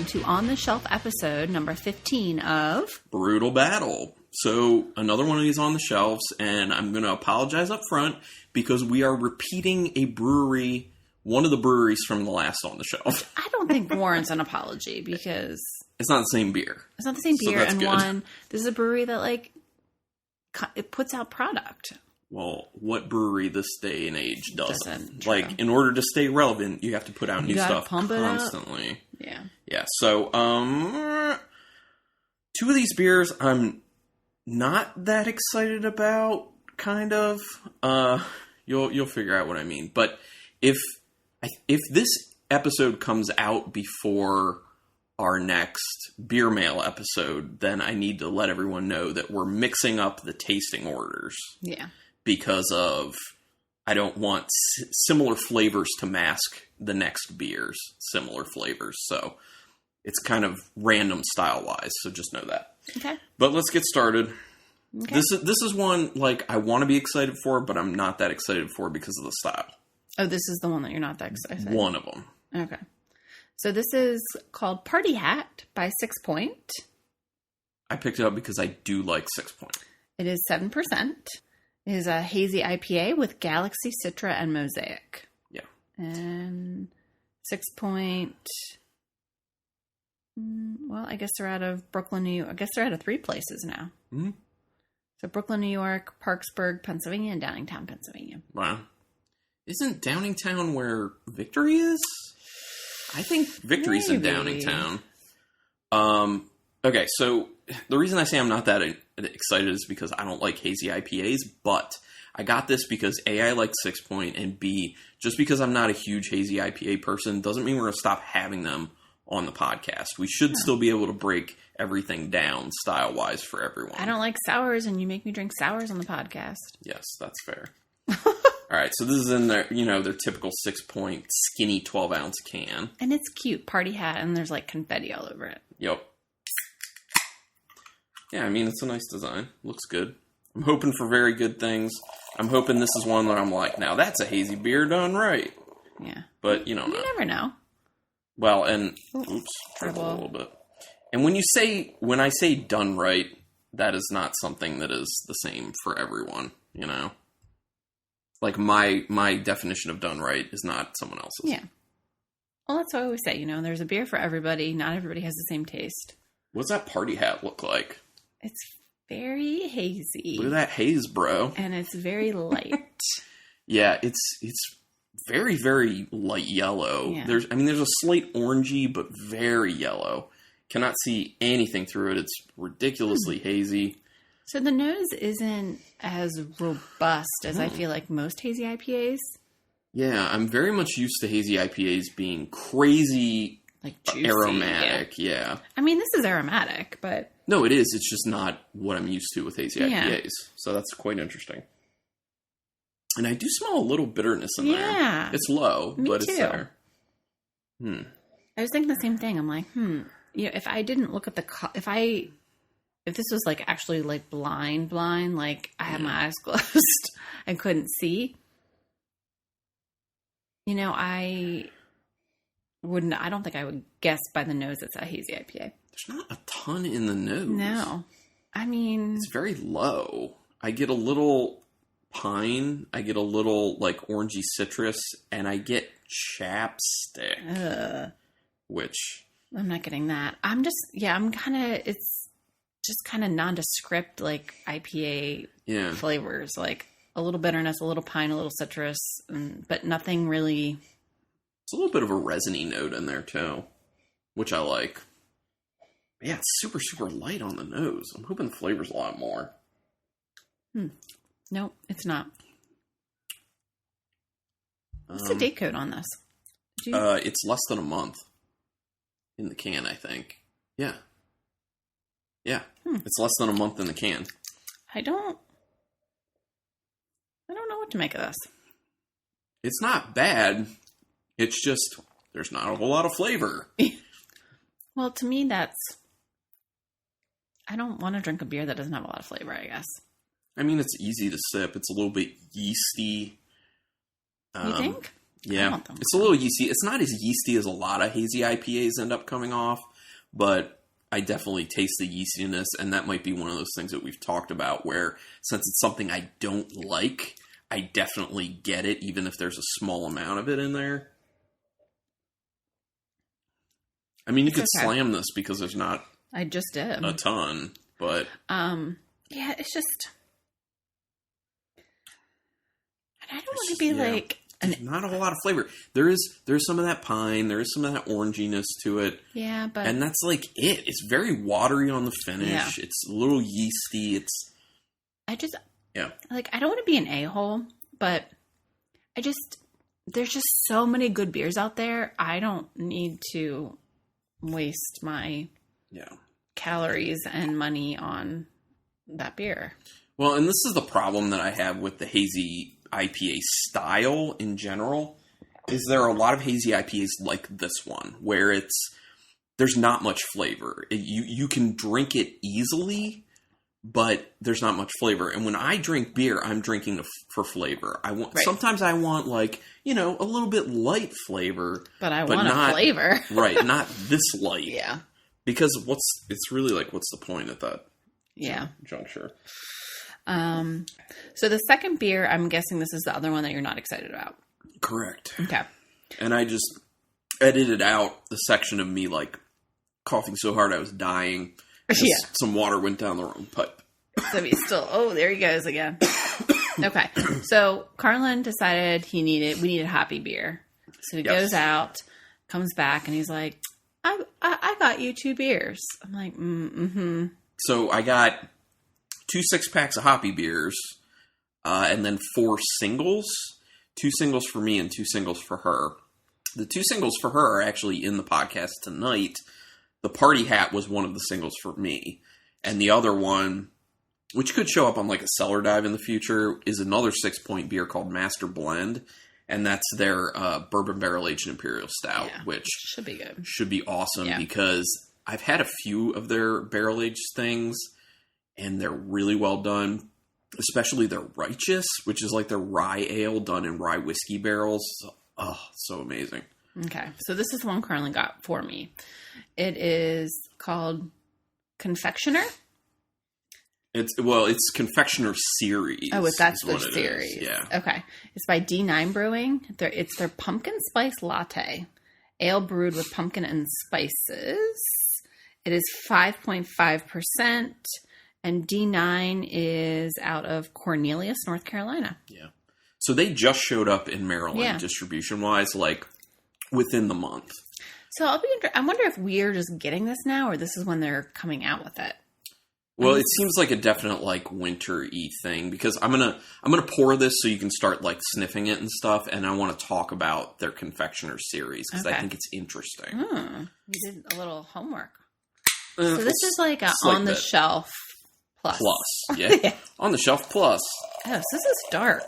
to On the Shelf episode number 15 of Brutal Battle. So, another one of these on the shelves, and I'm going to apologize up front because we are repeating a brewery, one of the breweries from the last on the shelf. I don't think warrants an apology because it's not the same beer. It's not the same beer, so and good. One, this is a brewery that, it puts out product. Well, what brewery this day and age doesn't? True. In order to stay relevant, you have to put out new stuff pump constantly. Yeah. Yeah, so, two of these beers I'm not that excited about, kind of. You'll figure out what I mean. But if this episode comes out before our next beer mail episode, then I need to let everyone know that we're mixing up the tasting orders. Yeah. Because of, I don't want similar flavors to mask the next beers, similar flavors. So it's kind of random style-wise, so just know that. Okay. But let's get started. Okay. This is one, I want to be excited for, but I'm not that excited for because of the style. Oh, this is the one that you're not that excited. One of them. Okay. So this is called Party Hat by Sixpoint. I picked it up because I do like Sixpoint. It is 7%. It is a hazy IPA with Galaxy, Citra, and Mosaic. Yeah. And Sixpoint, well, I guess they're out of Brooklyn, New York. I guess they're out of 3 places now. Mm-hmm. So Brooklyn, New York, Parksburg, Pennsylvania, and Downingtown, Pennsylvania. Wow. Isn't Downingtown where Victory is? I think Victory's in Downingtown. Okay, so the reason I say I'm not that excited is because I don't like hazy IPAs, but I got this because A, I like Sixpoint, and B, just because I'm not a huge hazy IPA person doesn't mean we're going to stop having them on the podcast. We should still be able to break everything down style-wise for everyone. I don't like sours, and you make me drink sours on the podcast. Yes, that's fair. All right, so this is in their typical Sixpoint skinny 12-ounce can. And it's cute, party hat, and there's confetti all over it. Yep. Yeah, I mean, it's a nice design. Looks good. I'm hoping for very good things. I'm hoping this is one that I'm like, now that's a hazy beer done right. Yeah. But, you never know. Well, and, oops, dribble a little bit. And when I say done right, that is not something that is the same for everyone, my definition of done right is not someone else's. Yeah. Well, that's what I always say, there's a beer for everybody. Not everybody has the same taste. What's that party hat look like? It's very hazy. Look at that haze, bro. And it's very light. Yeah, it's very, very light yellow. Yeah. There's a slight orangey, but very yellow. Cannot see anything through it. It's ridiculously hazy. So the nose isn't as robust as I feel like most hazy IPAs. Yeah, I'm very much used to hazy IPAs being crazy, juicy, aromatic. Yeah. I mean, this is aromatic, but no, it is. It's just not what I'm used to with hazy IPAs. So that's quite interesting. And I do smell a little bitterness in there. Yeah. It's low, but too. It's there. I was thinking the same thing. I'm like, if I didn't look at if this was actually blind, I had my eyes closed and couldn't see, I don't think I would guess by the nose it's a hazy IPA. There's not a ton in the nose. No. I mean, it's very low. I get a little pine. I get a little orangey citrus, and I get chapstick. Which I'm not getting that. It's just kind of nondescript IPA flavors, a little bitterness, a little pine, a little citrus, but nothing really. It's a little bit of a resiny note in there too, which I like. But yeah, it's super, super light on the nose. I'm hoping the flavor's a lot more. No, it's not. What's the date code on this? It's less than a month in the can, I think. Yeah. Yeah. It's less than a month in the can. I don't know what to make of this. It's not bad. It's just, there's not a whole lot of flavor. Well, to me, I don't want to drink a beer that doesn't have a lot of flavor, I guess. I mean, it's easy to sip. It's a little bit yeasty. You think? Yeah. It's a little yeasty. It's not as yeasty as a lot of hazy IPAs end up coming off, but I definitely taste the yeastiness, and that might be one of those things that we've talked about where since it's something I don't like, I definitely get it, even if there's a small amount of it in there. I mean, you could slam this because there's not I just did a ton, but... yeah, it's just... And I don't want to be like... not a whole lot of flavor. There's some of that pine. There is some of that oranginess to it. Yeah, but... And that's like it. It's very watery on the finish. Yeah. It's a little yeasty. Yeah. Like, I don't want to be an a-hole, but there's just so many good beers out there. I don't need to waste my calories and money on that beer. Well, and this is the problem that I have with the hazy IPA style in general, is there are a lot of hazy IPAs like this one where there's not much flavor. You can drink it easily, but there's not much flavor. And when I drink beer, I'm drinking for flavor. Sometimes I want like, a little bit light flavor, but want a flavor. Right, not this light. Yeah. Because it's really like, what's the point at that juncture? So the second beer, I'm guessing this is the other one that you're not excited about. Correct. Okay. And I just edited out the section of me like coughing so hard I was dying. Some water went down the wrong pipe. So he's still, there he goes again. Okay. So Carlin decided we needed hoppy beer. So he goes out, comes back, and he's like, I got you 2 beers. I'm like, mm-hmm. So I got 2 6-packs of hoppy beers, and then 4 singles. 2 singles for me and 2 singles for her. The 2 singles for her are actually in the podcast tonight. The Party Hat was one of the singles for me. And the other one, which could show up on like a cellar dive in the future, is another 6-point beer called Master Blend. And that's their bourbon barrel-aged imperial stout, which should be good. Should be awesome because I've had a few of their barrel-aged things, and they're really well done, especially their Righteous, which is like their rye ale done in rye whiskey barrels. So amazing. Okay, so this is the one Carlin got for me. It is called Confectioner. It's Confectioner Series. Oh, that's the series. Yeah. Okay. It's by D9 Brewing. It's their pumpkin spice latte. Ale brewed with pumpkin and spices. It is 5.5%. And D9 is out of Cornelius, North Carolina. Yeah. So they just showed up in Maryland distribution-wise, like within the month. So I wonder if we're just getting this now, or this is when they're coming out with it. Well, it seems like a definite like winter-y thing because I'm gonna pour this so you can start like sniffing it and stuff, and I want to talk about their Confectioner series because I think it's interesting. You did a little homework. So this is like a on the shelf plus. Yeah. On the shelf plus. Oh, so this is dark.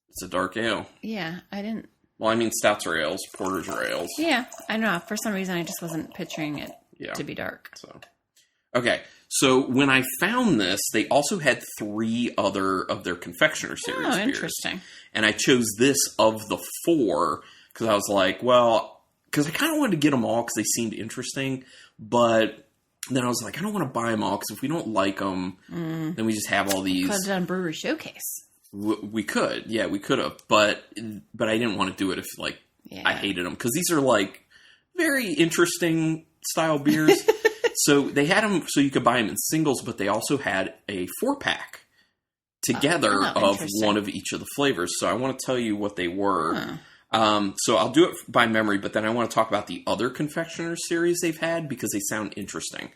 It's a dark ale. Yeah, I didn't. Well, I mean, stouts are ales, porters are ales. Yeah, I know. For some reason, I just wasn't picturing it to be dark. So when I found this, they also had 3 other of their Confectioner series beers. Interesting. And I chose this of the 4 because I was like, well, because I kind of wanted to get them all because they seemed interesting, but then I was like, I don't want to buy them all because if we don't like them, then we just have all these. Could have done Brewery Showcase. We could, we could have, but I didn't want to do it if like I hated them because these are like very interesting style beers. So they had them so you could buy them in singles, but they also had a 4-pack together of one of each of the flavors. So I want to tell you what they were. So I'll do it by memory, but then I want to talk about the other Confectioner series they've had because they sound interesting.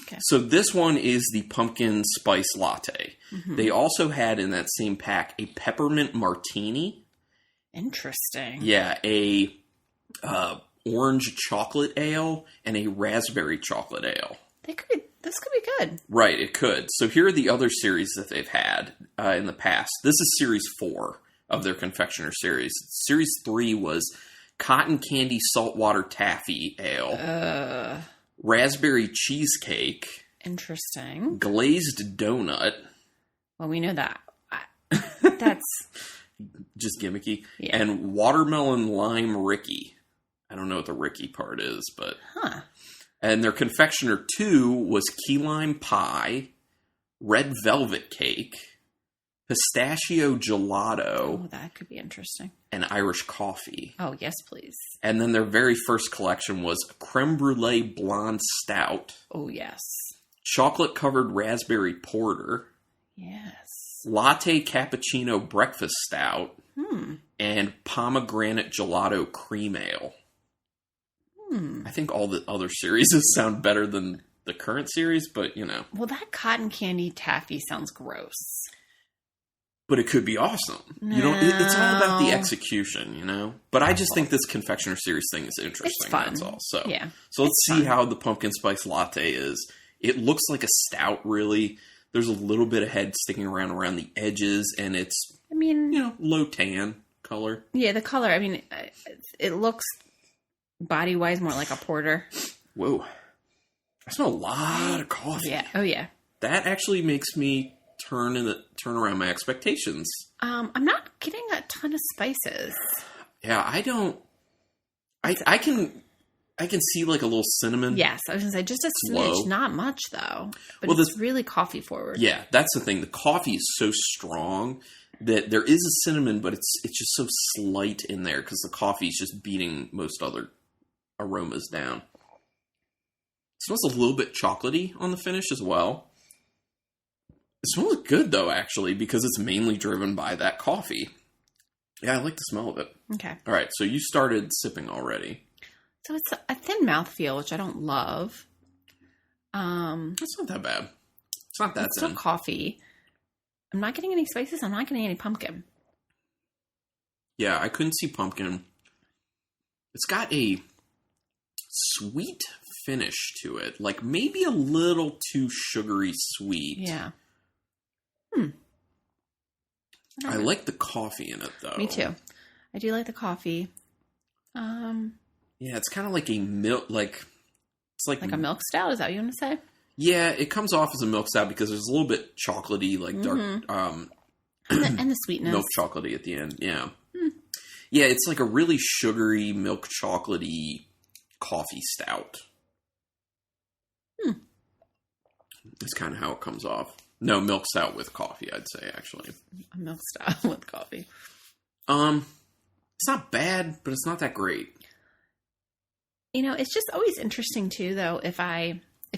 Okay. So this one is the pumpkin spice latte. Mm-hmm. They also had in that same pack a peppermint martini. Interesting. Yeah, a orange chocolate ale and a raspberry chocolate ale. This could be good. Right, it could. So here are the other series that they've had in the past. This is Series 4 of their Confectioner series. Series 3 was Cotton Candy Saltwater Taffy Ale. Raspberry Cheesecake. Interesting. Glazed Donut. Well, we know that. That's... just gimmicky. Yeah. And Watermelon Lime Ricky. I don't know what the Ricky part is, but... And their Confectioner 2 was key lime pie, red velvet cake, pistachio gelato. Oh, that could be interesting. And Irish coffee. Oh, yes, please. And then their very first collection was a creme brulee blonde stout. Oh, yes. Chocolate-covered raspberry porter. Yes. Latte cappuccino breakfast stout. And pomegranate gelato cream ale. I think all the other series sound better than the current series, but, you know. Well, that cotton candy taffy sounds gross. But it could be awesome. No. You know, it's all about the execution, you know? But I just think this Confectioner series thing is interesting. It's fun. That's all. So, yeah. So let's see how the pumpkin spice latte is. It looks like a stout, really. There's a little bit of head sticking around the edges, and it's, you know, low tan color. Yeah, the color, it looks body-wise more like a porter. Whoa. I smell a lot of coffee. Yeah. Oh, yeah. That actually makes me turn around my expectations. I'm not getting a ton of spices. Yeah, I don't. I can see like a little cinnamon. Yes, I was gonna say just a smidge, not much though. But it's really coffee forward. Yeah, that's the thing. The coffee is so strong that there is a cinnamon, but it's just so slight in there because the coffee is just beating most other aromas down. It smells a little bit chocolatey on the finish as well. It smells good, though, actually, because it's mainly driven by that coffee. Yeah, I like the smell of it. Okay. All right, so you started sipping already. So it's a thin mouthfeel, which I don't love. It's not that bad. It's not that thin. It's still coffee. I'm not getting any spices. I'm not getting any pumpkin. Yeah, I couldn't see pumpkin. It's got a sweet finish to it. Like, maybe a little too sugary sweet. Yeah. I like the coffee in it, though. Me too. I do like the coffee. Yeah, it's kind of like a milk, it's like a milk stout. Is that what you want to say? Yeah, it comes off as a milk stout because there's a little bit chocolatey, like dark, and the sweetness, milk chocolatey at the end. Yeah, yeah, it's like a really sugary milk chocolatey coffee stout. It's kind of how it comes off. No, milk stout with coffee, I'd say, actually. A milk stout with coffee. It's not bad, but it's not that great. You know, it's just always interesting, too, though, if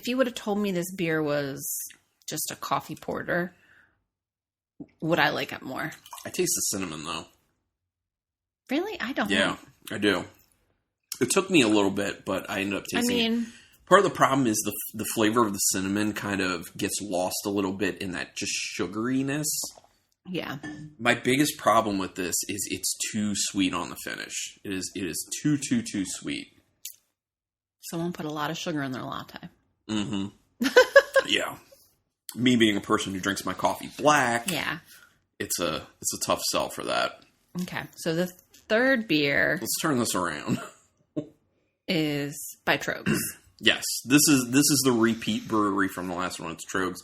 you would have told me this beer was just a coffee porter, would I like it more? I taste the cinnamon, though. Really? I don't know. Yeah, I do. It took me a little bit, but I ended up tasting part of the problem is the flavor of the cinnamon kind of gets lost a little bit in that just sugariness. Yeah. My biggest problem with this is it's too sweet on the finish. It is too sweet. Someone put a lot of sugar in their latte. Mm-hmm. Yeah. Me being a person who drinks my coffee black. Yeah. It's a tough sell for that. Okay. So the third beer. Let's turn this around. Is by Troegs. Yes. This is the repeat brewery from the last one. It's Troegs.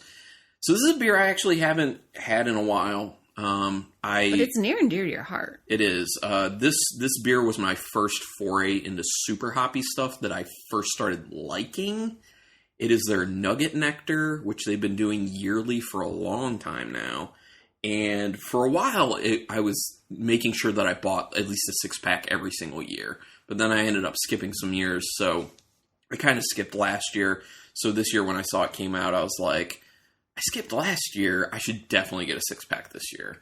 So this is a beer I actually haven't had in a while. But it's near and dear to your heart. It is. This beer was my first foray into super hoppy stuff that I first started liking. It is their Nugget Nectar, which they've been doing yearly for a long time now. And for a while, I was making sure that I bought at least a 6-pack every single year. But then I ended up skipping some years, so I kind of skipped last year. So this year when I saw it came out, I was like, I skipped last year. I should definitely get a 6-pack this year.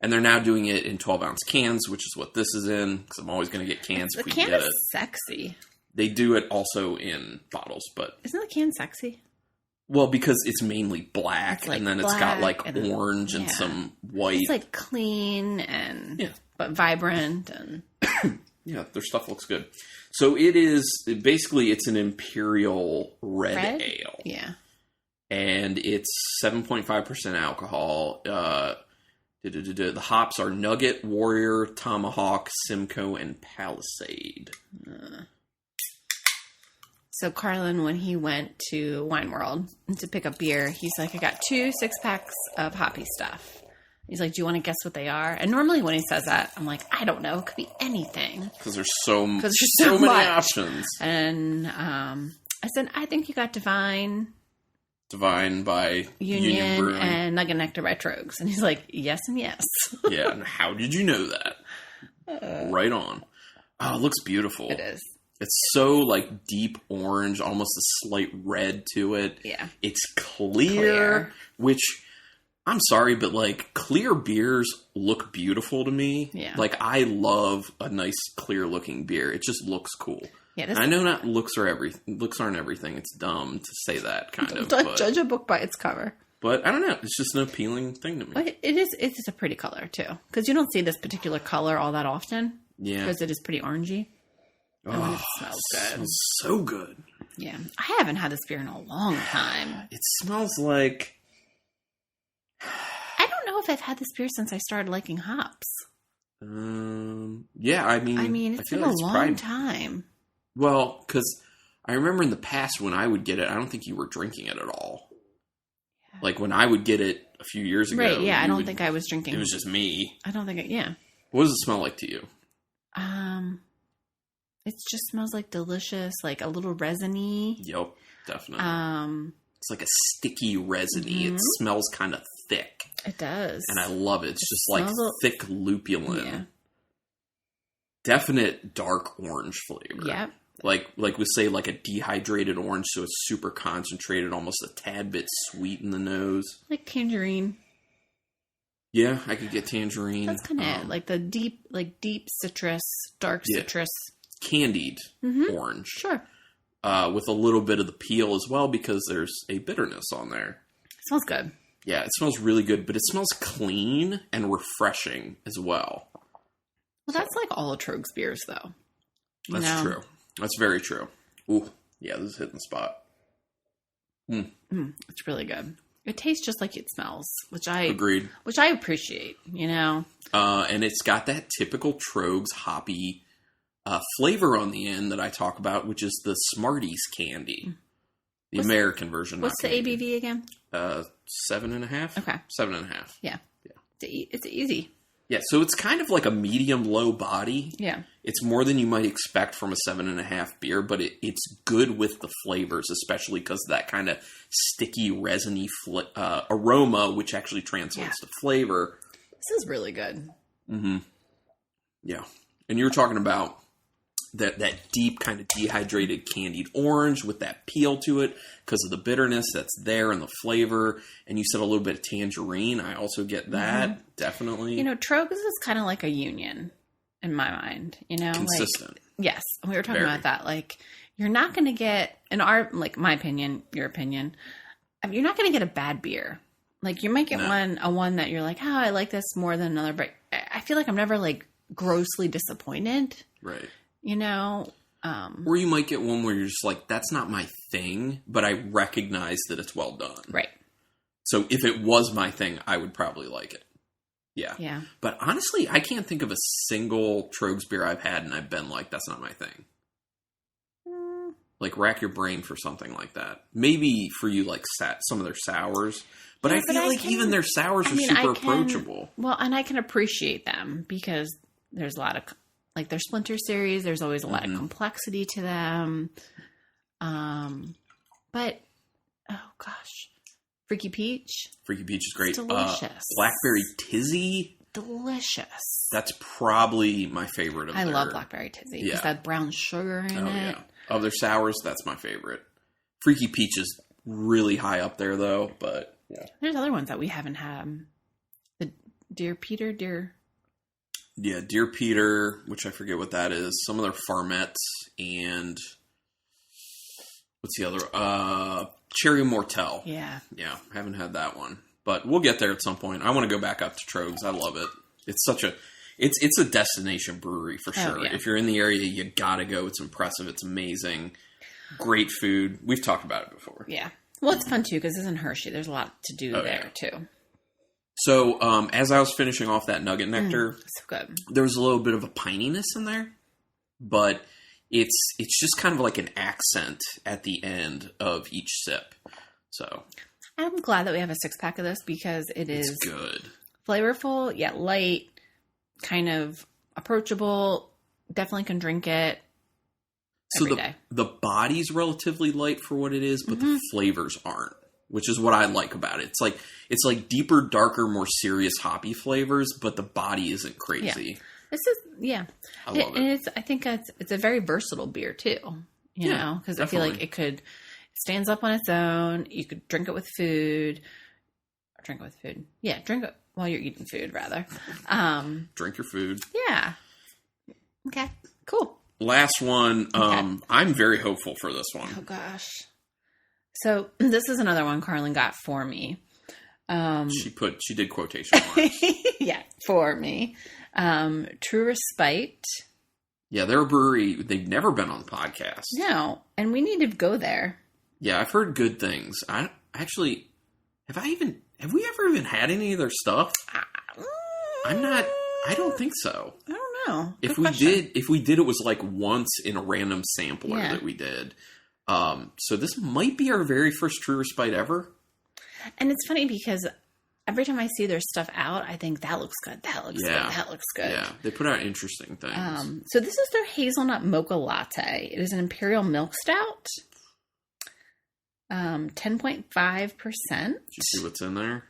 And they're now doing it in 12-ounce cans, which is what this is in, because I'm always going to get cans if we can get it. The can is sexy. They do it also in bottles, but... Isn't the can sexy? Well, because it's mainly black, and then it's got like orange and some white. It's like clean and but vibrant and yeah, their stuff looks good. So it's an imperial red ale. Yeah. And it's 7.5% alcohol. The hops are Nugget, Warrior, Tomahawk, Simcoe, and Palisade. So Carlin, when he went to Wine World to pick up beer, he's like, I got 2 6-packs of hoppy stuff. He's like, do you want to guess what they are? And normally when he says that, I'm like, I don't know. It could be anything. Because there's so many options. And I said, I think you got Divine by Union Brewing. And Nugget Nectar by Troegs. And he's like, yes and yes. Yeah, and how did you know that? Right on. Oh, it looks beautiful. It is. It's so, like, deep orange, almost a slight red to it. Yeah. It's clear, which, I'm sorry, but, like, clear beers look beautiful to me. Yeah. Like, I love a nice, clear-looking beer. It just looks cool. Yeah, I know not looks aren't everything. It's dumb to say that, kind of. Don't judge a book by its cover. But, I don't know. It's just an appealing thing to me. But it's a pretty color, too. Because you don't see this particular color all that often. Yeah. Because it is pretty orangey. Oh, it smells good. It smells so good. Yeah. I haven't had this beer in a long time. It smells like... I don't know if I've had this beer since I started liking hops. Yeah, I mean... It's been a long time. Well, because I remember in the past when I would get it, I don't think you were drinking it at all. Yeah. Like, when I would get it a few years ago... Right, yeah, I don't think I was drinking. It was just me. I don't think yeah. What does it smell like to you? It just smells like delicious, like a little resiny. Yep, definitely. It's like a sticky resiny. Mm-hmm. It smells kind of thick. It does. And I love it. It's just like thick lupulin. Yeah. Definite dark orange flavor. Yep. Like we say, like a dehydrated orange, so it's super concentrated, almost a tad bit sweet in the nose. Like tangerine. Yeah, I could get tangerine. That's kind of it. Like the deep citrus, dark citrus. Candied orange. Sure. With a little bit of the peel as well, because there's a bitterness on there. It smells good. Yeah, it smells really good, but it smells clean and refreshing as well. Well, that's like all of Troegs beers, though. That's true. That's very true. Ooh, yeah, this is hitting the spot. It's really good. It tastes just like it smells, which I agreed. Which I appreciate, And it's got that typical Troegs hoppy flavor on the end that I talk about, which is the Smarties candy, the American version. What's the ABV again? 7.5. Okay, 7.5. Yeah. It's easy. Yeah, so it's kind of like a medium-low body. Yeah. It's more than you might expect from a 7.5 beer, but it's good with the flavors, especially because of that kind of sticky, resiny aroma, which actually translates to flavor. This is really good. Mm-hmm. Yeah. And you were talking about that deep kind of dehydrated candied orange with that peel to it because of the bitterness that's there and the flavor. And you said a little bit of tangerine. I also get that, definitely. Troegs is kind of like a union in my mind, Consistent. Yes. And we were talking about that. Like, you're not going to get, in my opinion, your opinion, you're not going to get a bad beer. Like, you might get one that you're like, oh, I like this more than another. But I feel like I'm never, like, grossly disappointed. Right. Or you might get one where you're just like, that's not my thing, but I recognize that it's well done. Right. So if it was my thing, I would probably like it. Yeah. Yeah. But honestly, I can't think of a single Troegs beer I've had and I've been like, that's not my thing. Like, rack your brain for something like that. Maybe for you, like, some of their sours. But I feel like even their sours are super approachable. Well, and I can appreciate them because there's a lot of, like, their Splinter series, there's always a lot of complexity to them. But, oh gosh. Freaky Peach. Freaky Peach is great. It's delicious. Blackberry Tizzy. Delicious. That's probably my favorite of I love Blackberry Tizzy. Because that brown sugar in it. Yeah. Of their sours, that's my favorite. Freaky Peach is really high up there, though, but yeah. There's other ones that we haven't had. The Dear Peter. Yeah, Dear Peter, which I forget what that is. Some of their Farmettes and what's the other? Cherry Mortel. Yeah. Yeah, haven't had that one. But we'll get there at some point. I want to go back up to Troegs. I love it. It's such a... It's a destination brewery for sure. Oh, yeah. If you're in the area, you gotta go. It's impressive. It's amazing. Great food. We've talked about it before. Yeah. Well, it's fun too because it's in Hershey. There's a lot to do there too. So, as I was finishing off that Nugget Nectar, so good. There was a little bit of a pininess in there, but it's just kind of like an accent at the end of each sip. So, I'm glad that we have a 6-pack of this because it's good, flavorful yet light. Kind of approachable. Definitely can drink it. every day. The body's relatively light for what it is, but the flavors aren't, which is what I like about it. It's like deeper, darker, more serious hoppy flavors, but the body isn't crazy. This is, I love it. And I think it's a very versatile beer too, you know, because I feel like it stands up on its own. You could drink it with food. Or drink it with food. Yeah, drink it while you're eating food, rather. Drink your food. Yeah. Okay, cool. Last one. I'm very hopeful for this one. Oh, gosh. So, this is another one Carlin got for me. She did quotation marks. Yeah, for me. True Respite. Yeah, they're a brewery. They've never been on the podcast. No, and we need to go there. Yeah, I've heard good things. Have we ever even had any of their stuff? I don't think so. I don't know. If we did, it was like once in a random sampler that we did. So this might be our very first True Respite ever. And it's funny because every time I see their stuff out, I think that looks good. That looks good. That looks good. Yeah, they put out interesting things. So this is their hazelnut mocha latte. It is an imperial milk stout. 10.5%. Did you see what's in there?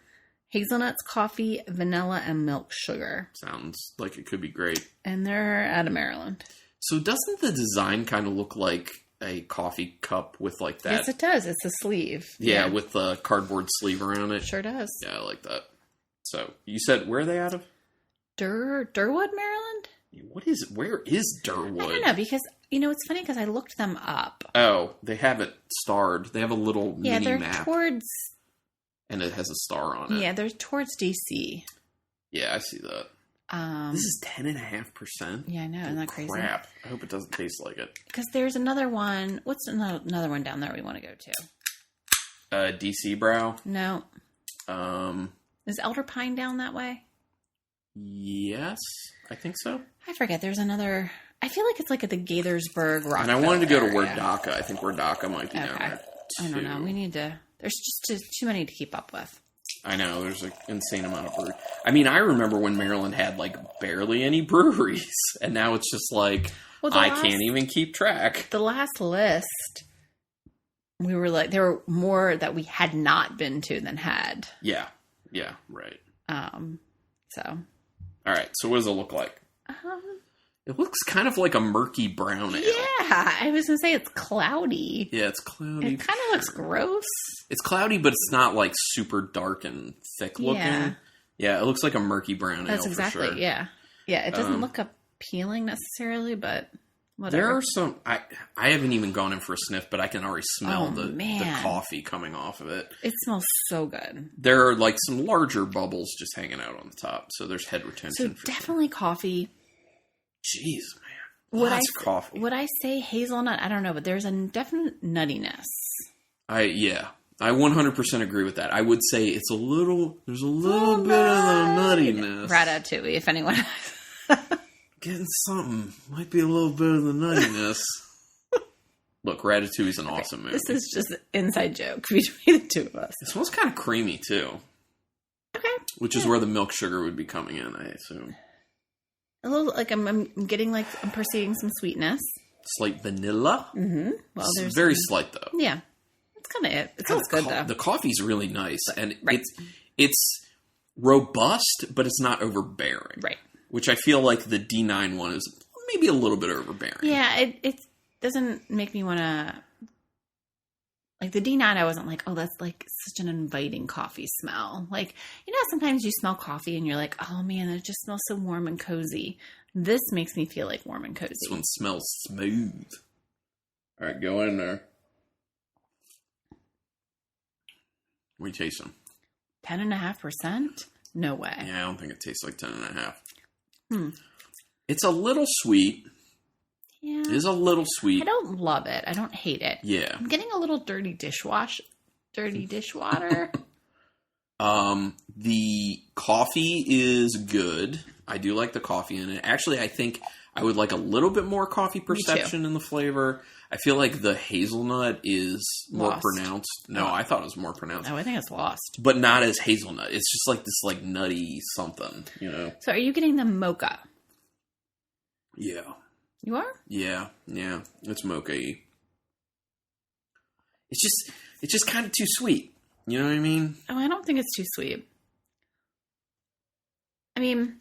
Hazelnuts, coffee, vanilla, and milk sugar. Sounds like it could be great. And they're out of Maryland. So doesn't the design kind of look like a coffee cup with like that? Yes, it does. It's a sleeve. Yeah, with the cardboard sleeve around it. Sure does. Yeah, I like that. So you said, where are they out of? Durwood, Maryland? Where is Durwood? I don't know, because, it's funny because I looked them up. Oh, they have it starred. They have a little mini they're map. towards... And it has a star on it. Yeah, they're towards DC. Yeah, I see that. This is 10.5%. Yeah, I know. Isn't that crazy? Crap. I hope it doesn't taste like it. Because there's another one. What's another one down there we want to go to? DC Brow? No. Is Elder Pine down that way? Yes, I think so. I forget. There's another... I feel like it's like at the Gaithersburg Rock. And I wanted to go to Werdaka. I think Werdaka might be down there, too. I don't know. We need to... There's just too many to keep up with. I know. There's an insane amount of breweries. I mean, I remember when Maryland had, like, barely any breweries. And now it's just like, I can't even keep track. The last list, we were like, there were more that we had not been to than had. Yeah. Yeah, right. So. All right. So what does it look like? It looks kind of like a murky brown ale. Yeah, I was going to say it's cloudy. Yeah, it's cloudy. It kind of looks gross. It's cloudy, but it's not like super dark and thick looking. Yeah, it looks like a murky brown ale. That's exactly, for sure. Yeah, it doesn't look appealing necessarily, but whatever. There are some... I haven't even gone in for a sniff, but I can already smell the coffee coming off of it. It smells so good. There are like some larger bubbles just hanging out on the top, so there's head retention. So definitely coffee. Jeez, man. Lots of coffee. Would I say hazelnut? I don't know, but there's a definite nuttiness. I 100% agree with that. I would say there's a little bit of the nuttiness. Ratatouille, if anyone. Getting something. Might be a little bit of the nuttiness. Look, Ratatouille's an awesome movie. This is just an inside joke between the two of us. It smells kind of creamy, too. Okay. Which is where the milk sugar would be coming in, I assume. A little, like, I'm getting, like, I'm perceiving some sweetness. Slight vanilla. Mm-hmm. Well, it's very slight, though. Yeah. It's kind of it. It smells good, though. The coffee's really nice. And it's robust, but it's not overbearing. Right. Which I feel like the D9 one is maybe a little bit overbearing. Yeah, it doesn't make me want to... Like, the D9, I wasn't like, oh, that's, like, such an inviting coffee smell. Like, sometimes you smell coffee and you're like, oh, man, it just smells so warm and cozy. This makes me feel like warm and cozy. This one smells smooth. All right, go in there. What are you tasting? 10.5%? No way. Yeah, I don't think it tastes like 10.5. It's a little sweet. Yeah. It is a little sweet. I don't love it. I don't hate it. Yeah. I'm getting a little dirty dishwater. The coffee is good. I do like the coffee in it. Actually, I think I would like a little bit more coffee perception in the flavor. I feel like the hazelnut is more pronounced. No, I thought it was more pronounced. No, I think it's lost. But not as hazelnut. It's just like this like nutty something, So are you getting the mocha? Yeah. You are? Yeah. It's mocha-y. It's just kind of too sweet. You know what I mean? Oh, I don't think it's too sweet. I mean,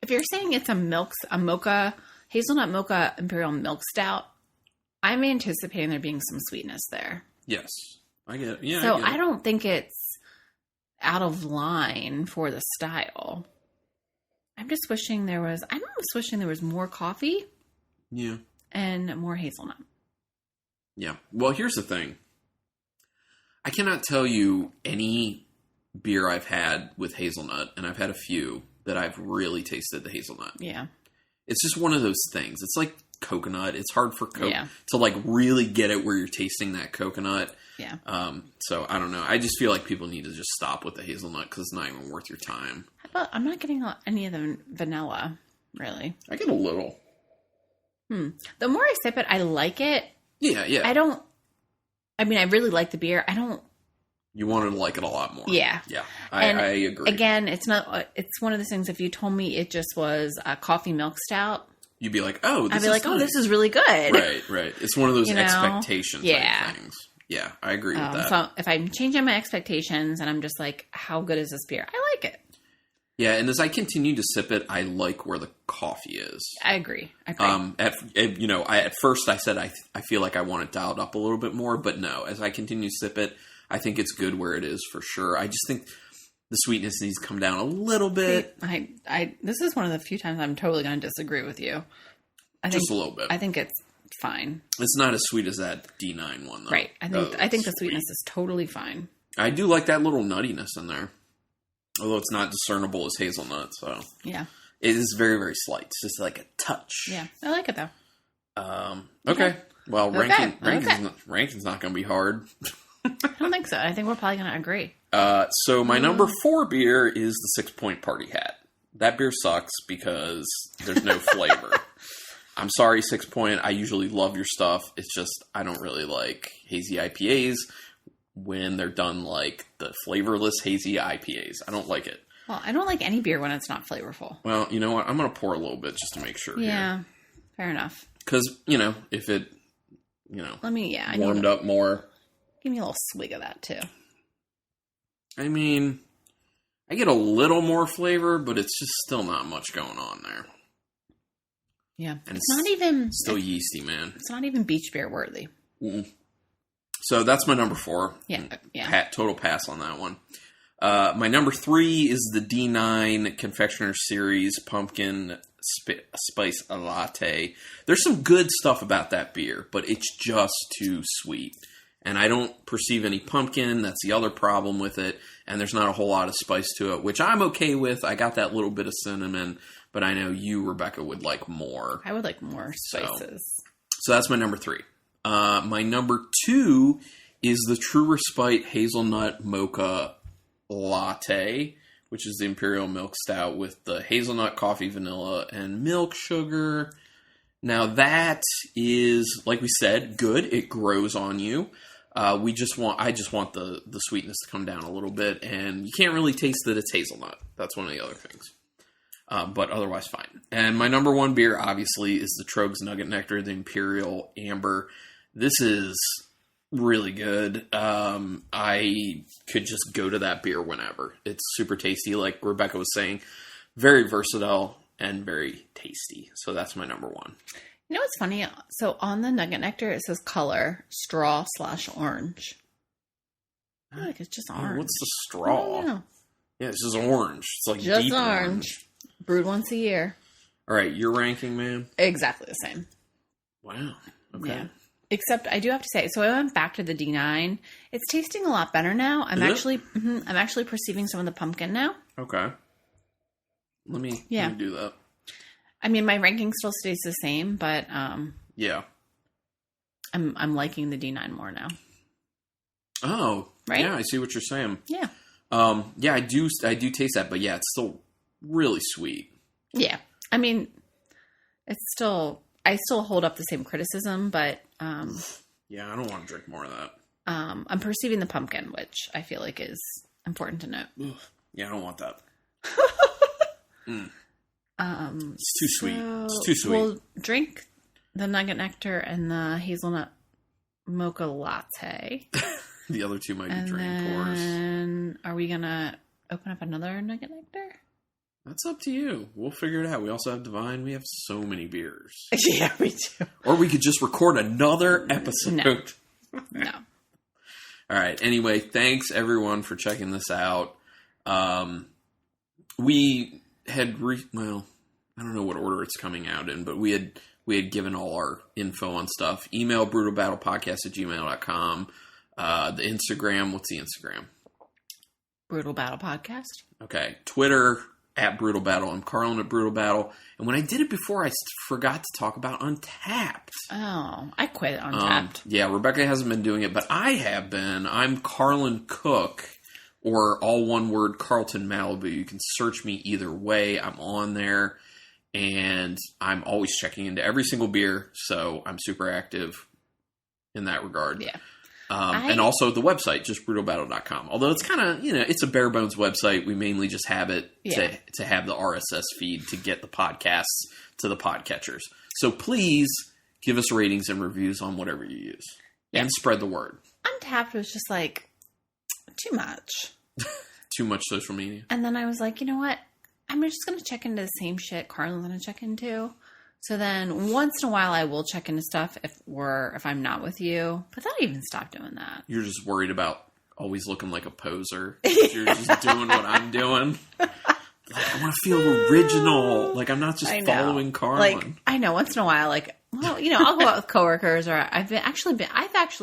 if you're saying it's a mocha, hazelnut mocha imperial milk stout, I'm anticipating there being some sweetness there. Yes. I get it. Yeah. So I don't think it's out of line for the style. I'm almost wishing there was more coffee. Yeah. And more hazelnut. Yeah. Well, here's the thing. I cannot tell you any beer I've had with hazelnut, and I've had a few, that I've really tasted the hazelnut. Yeah. It's just one of those things. It's like coconut. It's hard for to like really get it where you're tasting that coconut. Yeah. So I don't know. I just feel like people need to just stop with the hazelnut because it's not even worth your time. How about, I'm not getting any of the vanilla, really. I get a little. The more I sip it, I like it. Yeah. I really like the beer. You wanted to like it a lot more. Yeah. Yeah. I agree. Again, it's one of those things, if you told me it just was a coffee milk stout, you'd be like, oh, I'd be like, oh, this is really good. Right. It's one of those expectation type things. Yeah, I agree with that. So if I'm changing my expectations and I'm just like, how good is this beer? I like it. Yeah, and as I continue to sip it, I like where the coffee is. I agree. At first I said I feel like I want it dialed up a little bit more, but no, as I continue to sip it, I think it's good where it is for sure. I just think the sweetness needs to come down a little bit. This is one of the few times I'm totally going to disagree with you. Just a little bit. I think it's fine. It's not as sweet as that D9 one, though. Right. I think the sweetness is totally fine. I do like that little nuttiness in there. Although it's not discernible as hazelnut, so. Yeah. It is very, very slight. It's just like a touch. Yeah. I like it, though. Okay. Well, ranking's not going to be hard. I don't think so. I think we're probably going to agree. So my number 4 beer is the Sixpoint Party Hat. That beer sucks because there's no flavor. I'm sorry, Sixpoint. I usually love your stuff. It's just I don't really like hazy IPAs when they're done like the flavorless hazy IPAs. I don't like it. Well, I don't like any beer when it's not flavorful. Well, you know what? I'm going to pour a little bit just to make sure. Yeah, fair enough. Because, if it, warmed up more. Give me a little swig of that, too. I mean, I get a little more flavor, but it's just still not much going on there. Yeah. And it's not even... Still yeasty, man. It's not even beach beer worthy. Mm-mm. So that's my number 4. Yeah. Total pass on that one. My number 3 is the D9 Confectioner Series Pumpkin Spice Latte. There's some good stuff about that beer, but it's just too sweet. And I don't perceive any pumpkin. That's the other problem with it. And there's not a whole lot of spice to it, which I'm okay with. I got that little bit of cinnamon, but I know you, Rebecca, would like more. I would like more spices. So that's my number 3. My number 2 is the True Respite Hazelnut Mocha Latte, which is the Imperial Milk Stout with the hazelnut, coffee, vanilla, and milk sugar. Now that is, like we said, good. It grows on you. I just want the sweetness to come down a little bit, and you can't really taste that it's hazelnut. That's one of the other things. But otherwise fine. And my number 1 beer, obviously, is the Troegs Nugget Nectar, the Imperial Amber. This is really good. I could just go to that beer whenever. It's super tasty, like Rebecca was saying. Very versatile and very tasty. So that's my number 1. You know what's funny? So on the Nugget Nectar, it says color straw/orange. I feel like it's just orange. What's the straw? Yeah, it's just orange. It's like just deep orange. Brewed once a year. All right, your ranking, man? Exactly the same. Wow. Okay. Yeah. Except I do have to say, so I went back to the D9. It's tasting a lot better now. I'm actually perceiving some of the pumpkin now. Okay. Let me do that. I mean, my ranking still stays the same, but yeah, I'm liking the D9 more now. Oh, right? Yeah, I see what you're saying. Yeah. Yeah, I do taste that, but yeah, it's still really sweet. Yeah. I mean, I still hold up the same criticism, but yeah, I don't want to drink more of that. I'm perceiving the pumpkin, which I feel like is important to note. Yeah, I don't want that. It's too sweet. It's too sweet. We'll drink the nugget nectar and the hazelnut mocha latte. The other two might be drain pours. And are we gonna open up another nugget nectar? That's up to you. We'll figure it out. We also have Divine. We have so many beers. Yeah, we do. Or we could just record another episode. No. All right. Anyway, thanks everyone for checking this out. We had well, I don't know what order it's coming out in, but we had given all our info on stuff. Email brutalbattlepodcast@gmail.com. The Instagram. What's the Instagram? Brutal Battle Podcast. Okay. Twitter @BrutalBattle. I'm Carlin @BrutalBattle. And when I did it before, I forgot to talk about Untapped. Oh, I quit Untapped. Yeah, Rebecca hasn't been doing it, but I have been. I'm Carlin Cook, or all one word, Carlton Malibu. You can search me either way. I'm on there, and I'm always checking into every single beer, so I'm super active in that regard. Yeah. And also the website, just brutalbattle.com. Although it's kind of, it's a bare bones website. We mainly just have it to have the RSS feed to get the podcasts to the podcatchers. So please give us ratings and reviews on whatever you use. Yeah. And spread the word. Untapped was just like too much. Too much social media. And then I was like, you know what? I'm just going to check into the same shit Carlin's going to check into. So then once in a while I will check into stuff if I'm not with you. But then I even stopped doing that. You're just worried about always looking like a poser. You're just doing what I'm doing. Like, I want to feel original. Like, I'm not just following Carlin. Like, I know, once in a while, like, well, I'll go out with coworkers, or I've actually,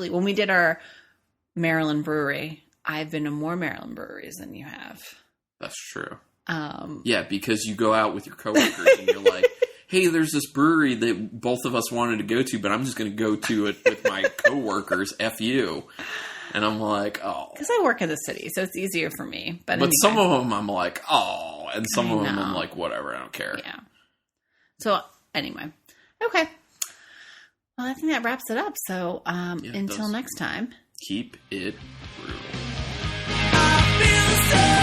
when we did our Maryland brewery, I've been to more Maryland breweries than you have. That's true. Yeah, because you go out with your coworkers and you're like, hey, there's this brewery that both of us wanted to go to, but I'm just going to go to it with my coworkers. F you. And I'm like, oh. Because I work in the city, so it's easier for me. But anyway. Some of them I'm like, oh. And some of them I'm like, whatever, I don't care. Yeah. So, anyway. Okay. Well, I think that wraps it up. So, until next time. Keep it brutal. I feel so